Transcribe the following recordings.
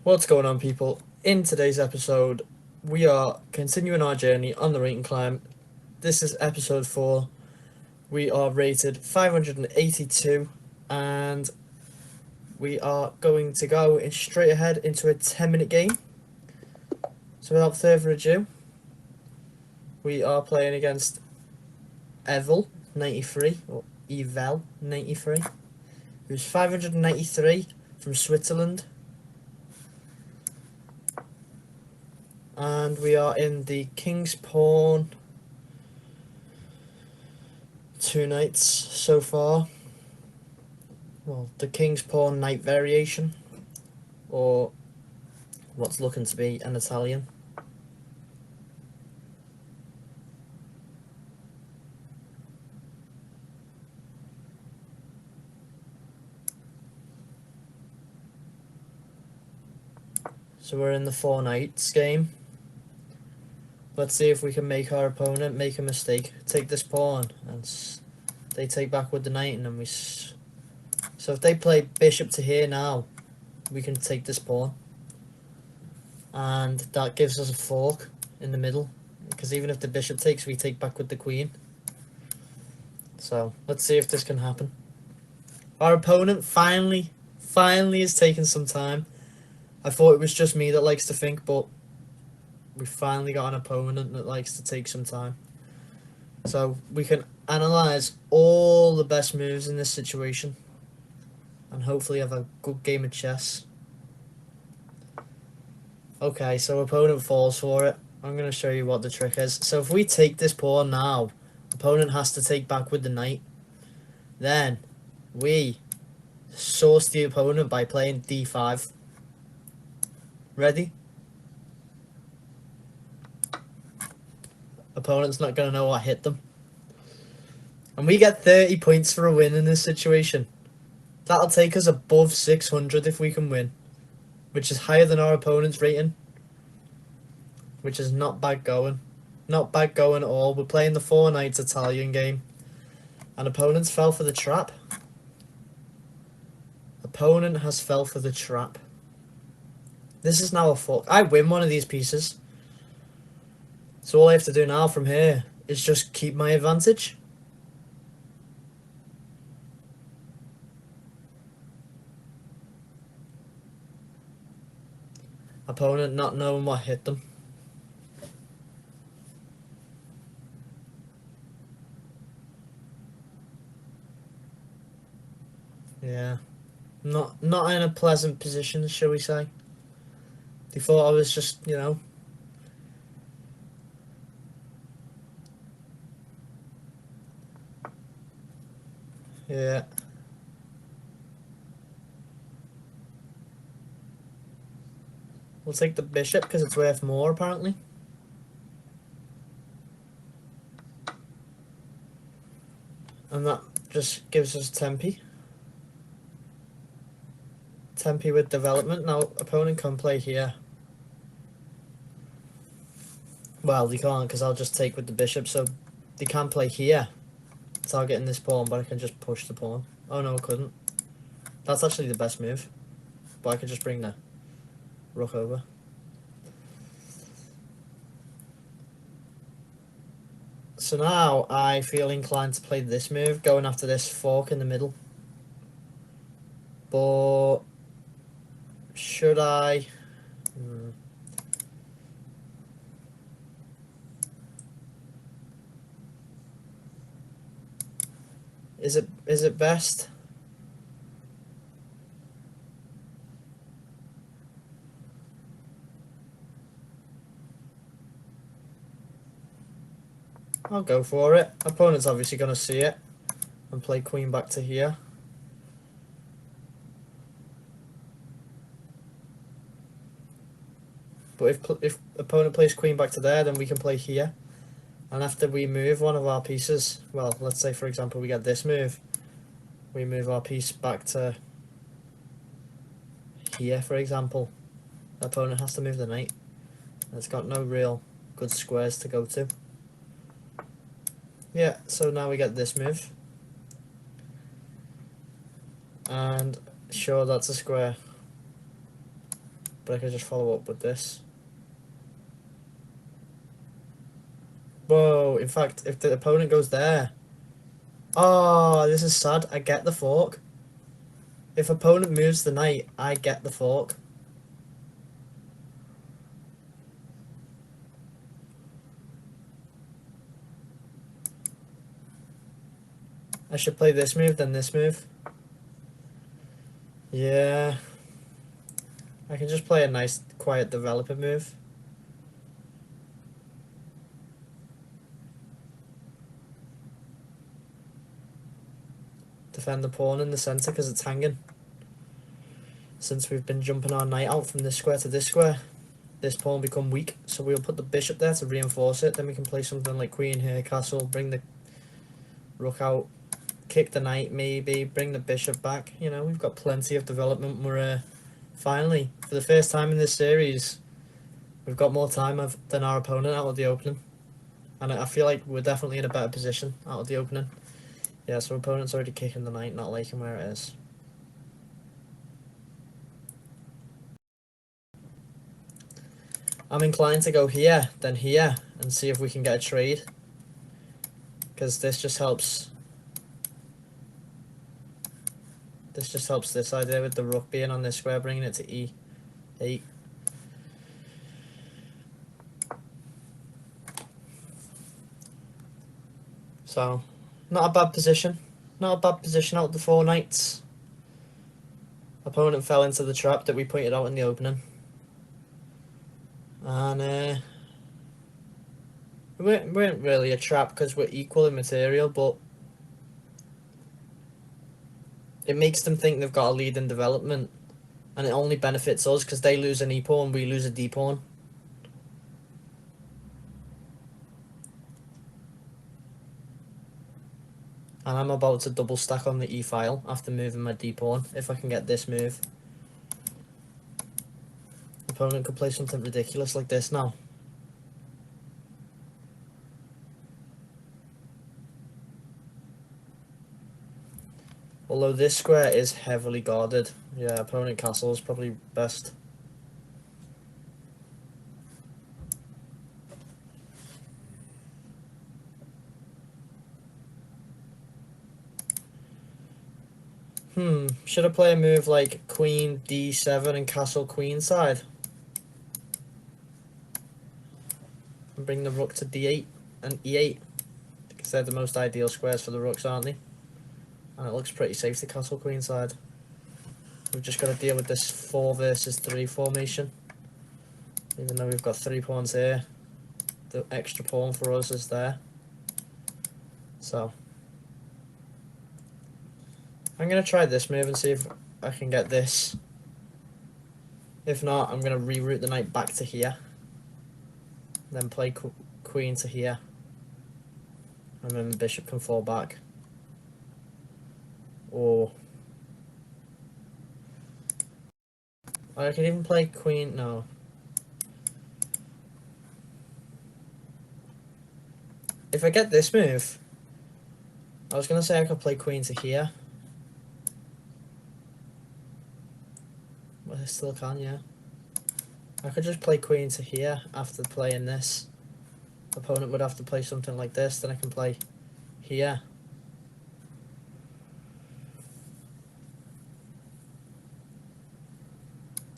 What's going on, people? In today's episode, we are continuing our journey on the rating climb. This is episode 4. We are rated 582, and we are going to go straight ahead into a 10-minute game. So without further ado, we are playing against Evel 93, or Evel 93, who's 593 from Switzerland. And we are in the King's Pawn 2 knights so far. Well, the King's Pawn knight variation, or what's looking to be an Italian. So we're in the 4 knights game. Let's see if we can make our opponent make a mistake. Take this pawn, and they take back with the knight, and then we... So if they play bishop to here now, we can take this pawn. And that gives us a fork in the middle. Because even if the bishop takes, we take back with the queen. So let's see if this can happen. Our opponent finally has taken some time. I thought it was just me that likes to think, but we finally got an opponent that likes to take some time. So we can analyse all the best moves in this situation and hopefully have a good game of chess. Okay, so opponent falls for it. I'm going to show you what the trick is. So if we take this pawn now, opponent has to take back with the knight. Then we source the opponent by playing d5. Ready? Opponent's not going to know what hit them. And we get 30 points for a win in this situation. That'll take us above 600 if we can win, which is higher than our opponent's rating, which is not bad going. Not bad going at all. We're playing the 4 knights Italian game, and opponents fell for the trap. Opponent has fell for the trap. This is now a fork. I win one of these pieces. So all I have to do now from here is just keep my advantage. Opponent not knowing what hit them. Yeah. Not in a pleasant position, shall we say. They thought I was just, Yeah. We'll take the bishop because it's worth more, apparently. And that just gives us tempi. Tempi with development. Now, opponent can play here. Well, they can't because I'll just take with the bishop, so they can play here, targeting this pawn, but I can just push the pawn. Oh no, I couldn't. That's actually the best move. But I could just bring the rook over. So now I feel inclined to play this move, going after this fork in the middle. But should I? Is it best? I'll go for it. Opponent's obviously going to see it and play queen back to here. But if opponent plays queen back to there, then we can play here. And after we move one of our pieces, well, let's say for example we get this move, we move our piece back to here, for example. The opponent has to move the knight. It's got no real good squares to go to. Yeah, so now we get this move. And sure, that's a square. but I could just follow up with this. Whoa, in fact, if the opponent goes there... Oh, this is sad. I get the fork. If opponent moves the knight, I get the fork. I should play this move, then this move. Yeah. I can just play a nice, quiet developer move. Defend the pawn in the centre because it's hanging. Since we've been jumping our knight out from this square to this square, this pawn become weak, so we'll put the bishop there to reinforce it. Then we can play something like queen here, castle, bring the rook out, kick the knight maybe, bring the bishop back. You know, we've got plenty of development. We're finally, for the first time in this series, we've got more time than our opponent out of the opening. And I feel like we're definitely in a better position out of the opening. Yeah, so opponent's already kicking the knight, not liking where it is. I'm inclined to go here, then here, and see if we can get a trade. Because this just helps. This just helps this idea with the rook being on this square, bringing it to e8. So, not a bad position. Not a bad position out of the 4 knights. Opponent fell into the trap that we pointed out in the opening. And we weren't really a trap because we're equal in material, but it makes them think they've got a lead in development. And it only benefits us because they lose an e-pawn, we lose a d-pawn. And I'm about to double stack on the e-file after moving my d-pawn, if I can get this move. The opponent could play something ridiculous like this now. Although this square is heavily guarded. Yeah, opponent castle is probably best. Should I play a move like queen d7 and castle queenside? And bring the rook to d8 and e8? Because they're the most ideal squares for the rooks, aren't they? And it looks pretty safe to castle queenside. We've just got to deal with this 4 versus 3 formation. Even though we've got 3 pawns here, the extra pawn for us is there. So I'm going to try this move and see if I can get this. If not, I'm going to reroute the knight back to here. Then play queen to here. And then the bishop can fall back. Or I can even play queen, no. If I get this move, I was going to say I could play queen to here. But I still can, yeah. I could just play queen to here after playing this. Opponent would have to play something like this, then I can play here.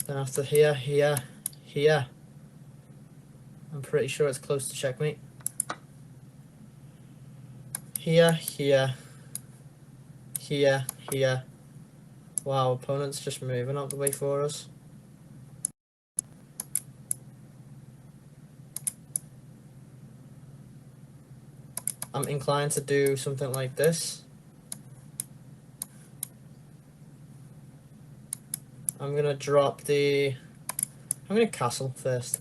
Then after here, here, here. I'm pretty sure it's close to checkmate. Here, here, here, here. Wow, opponent's just moving out the way for us. I'm inclined to do something like this. I'm gonna drop the... I'm gonna castle first.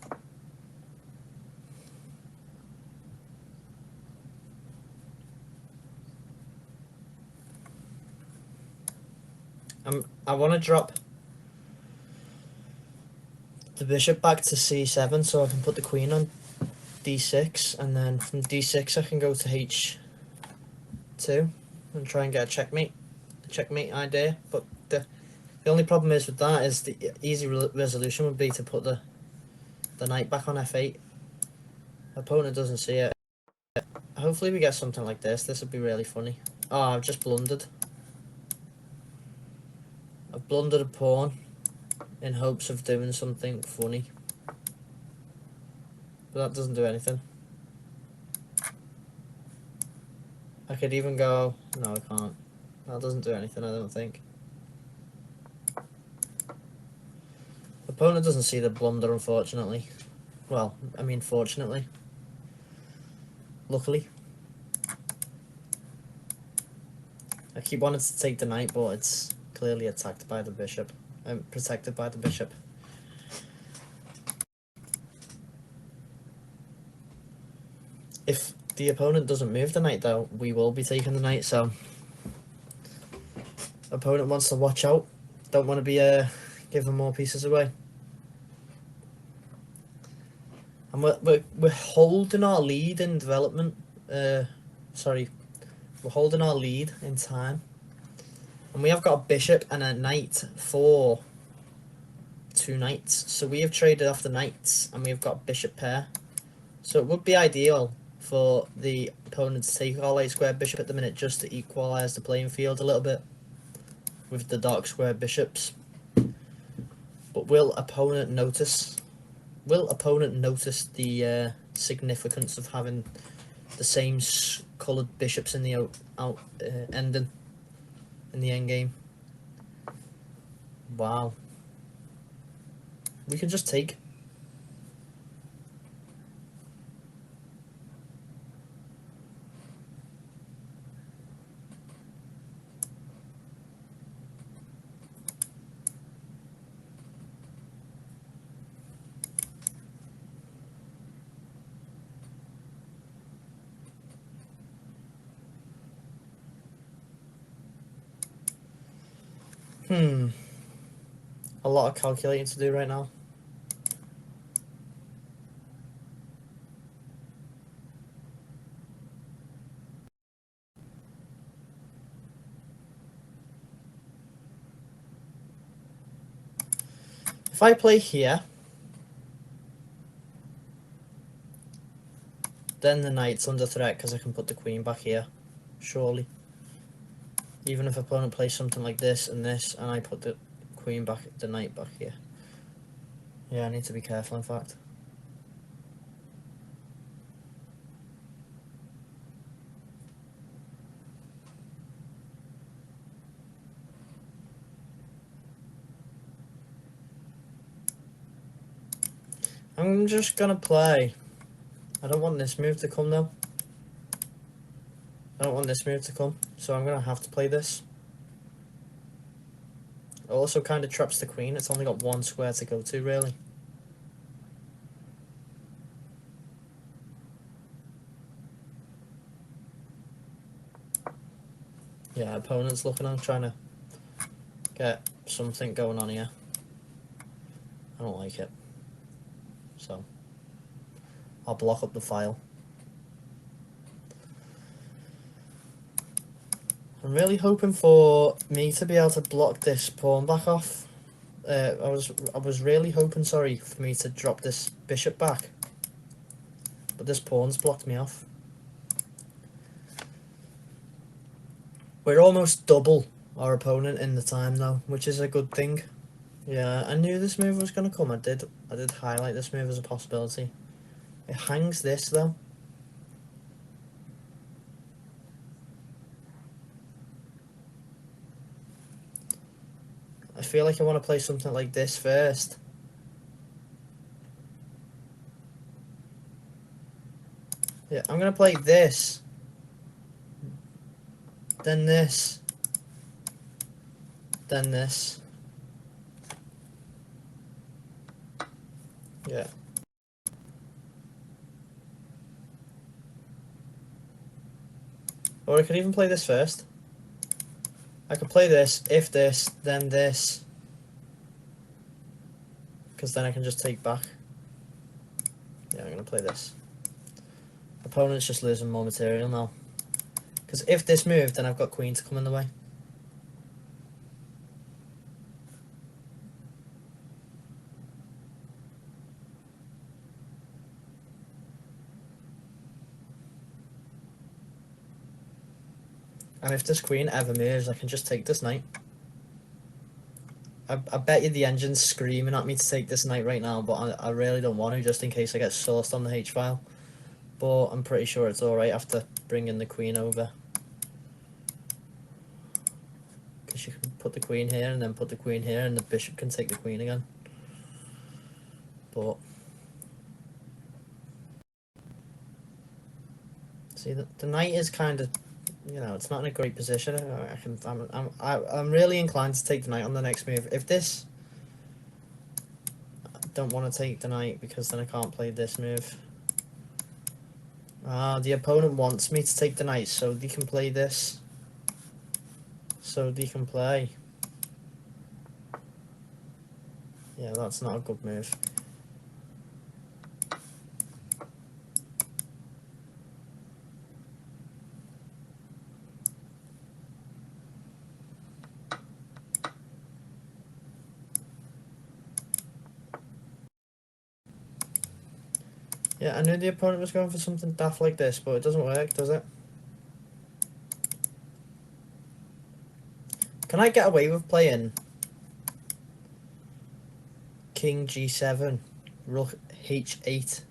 I want to drop the bishop back to c7 so I can put the queen on d6, and then from d6 I can go to h2 and try and get a checkmate idea. But the The only problem is with that is the easy resolution would be to put the knight back on f8. Opponent doesn't see it. Hopefully we get something like this. This would be really funny. Oh, I've just blundered. I've blundered a pawn in hopes of doing something funny. But that doesn't do anything. I could even go... No, I can't. That doesn't do anything, I don't think. Opponent doesn't see the blunder, unfortunately. Well, I mean, fortunately. Luckily. I keep wanting to take the knight, but it's clearly attacked by the bishop. Protected by the bishop. If the opponent doesn't move the knight, though, we will be taking the knight, so... Opponent wants to watch out. Don't want to be giving more pieces away. And we're holding our lead in development. Sorry. We're holding our lead in time. And we have got a bishop and a knight for 2 knights. So we have traded off the knights and we've got bishop pair. So it would be ideal for the opponent to take our light square bishop at the minute just to equalise the playing field a little bit with the dark square bishops. But will opponent notice? Will opponent notice the significance of having the same coloured bishops in the ending, in the endgame? Wow. We can just take. A lot of calculating to do right now. If I play here, then the knight's under threat because I can put the queen back here, surely. Even if opponent plays something like this, and I put the queen back, the knight back here. Yeah, I need to be careful, in fact. I'm just gonna play. I don't want this move to come though. I don't want this move to come, so I'm gonna have to play this. It also kind of traps the queen. It's only got 1 square to go to, really. Yeah, opponent's looking on, trying to get something going on here. I don't like it. So, I'll block up the file. I'm really hoping for me to be able to block this pawn back off. I was really hoping, sorry, for me to drop this bishop back. But this pawn's blocked me off. We're almost double our opponent in the time though, which is a good thing. Yeah, I knew this move was going to come. I did highlight this move as a possibility. It hangs this though. I feel like I want to play something like this first. Yeah, I'm going to play this. Then this. Then this. Yeah. Or I could even play this first. I could play this, if this, then this. Because then I can just take back. Yeah, I'm going to play this. Opponent's just losing more material now. Because if this moved, then I've got queen to come in the way. And if this queen ever moves, I can just take this knight. I bet you the engine's screaming at me to take this knight right now, but I really don't want to, just in case I get sourced on the H-file. But I'm pretty sure it's alright after bringing the queen over. Because you can put the queen here and then put the queen here, and the bishop can take the queen again. But see, the knight is kind of, you know, it's not in a great position. I'm really inclined to take the knight on the next move. If this, I don't want to take the knight because then I can't play this move. The opponent wants me to take the knight so they can play this. So they can play. Yeah, that's not a good move. Yeah, I knew the opponent was going for something daft like this, but it doesn't work, does it? Can I get away with playing King G7, Rook H8?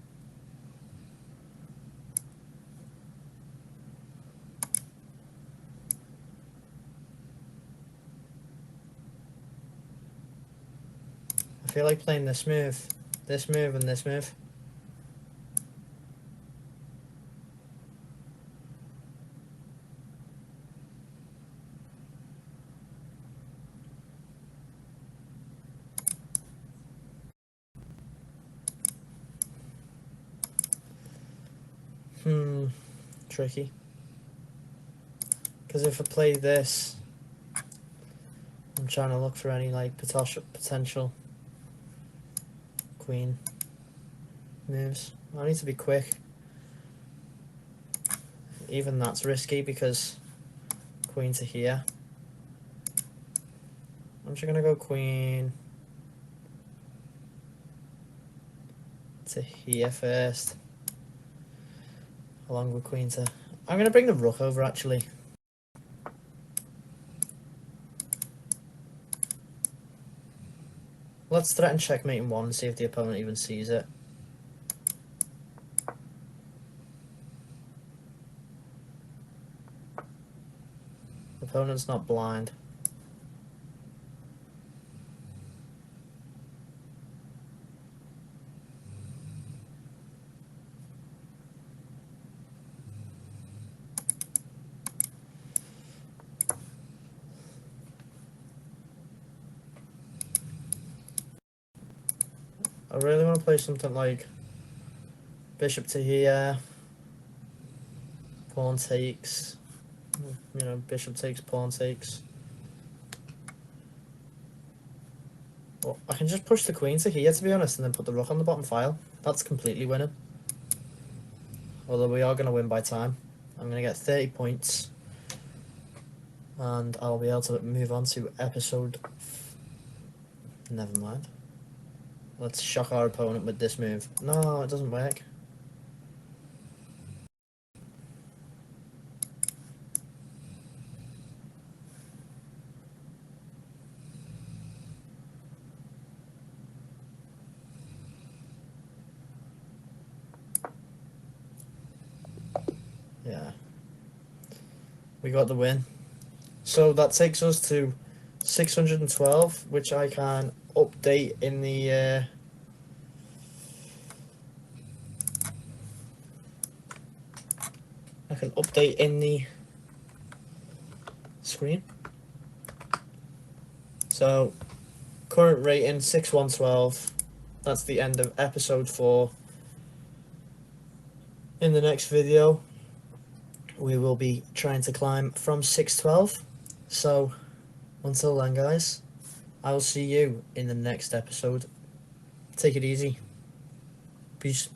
I feel like playing this move, and this move. Tricky. Because if I play this, I'm trying to look for any like potential queen moves. I need to be quick. Even that's risky because queen to here. I'm just gonna go queen to here first, along with queen to... I'm gonna bring the rook over actually. Let's threaten checkmate in one and see if the opponent even sees it. The opponent's not blind. I really want to play something like bishop to here, pawn takes, you know, bishop takes, pawn takes. Well, I can just push the queen to here, to be honest, and then put the rook on the bottom file. That's completely winning. Although we are going to win by time. I'm going to get 30 points. And I'll be able to move on to episode... Never mind. Let's shock our opponent with this move. No, it doesn't work. Yeah. We got the win. So that takes us to 612, which I can update in the... I can update in the screen. So, current rating 6112. That's the end of episode 4. In the next video, we will be trying to climb from 612. So, until then, guys, I will see you in the next episode. Take it easy. Peace.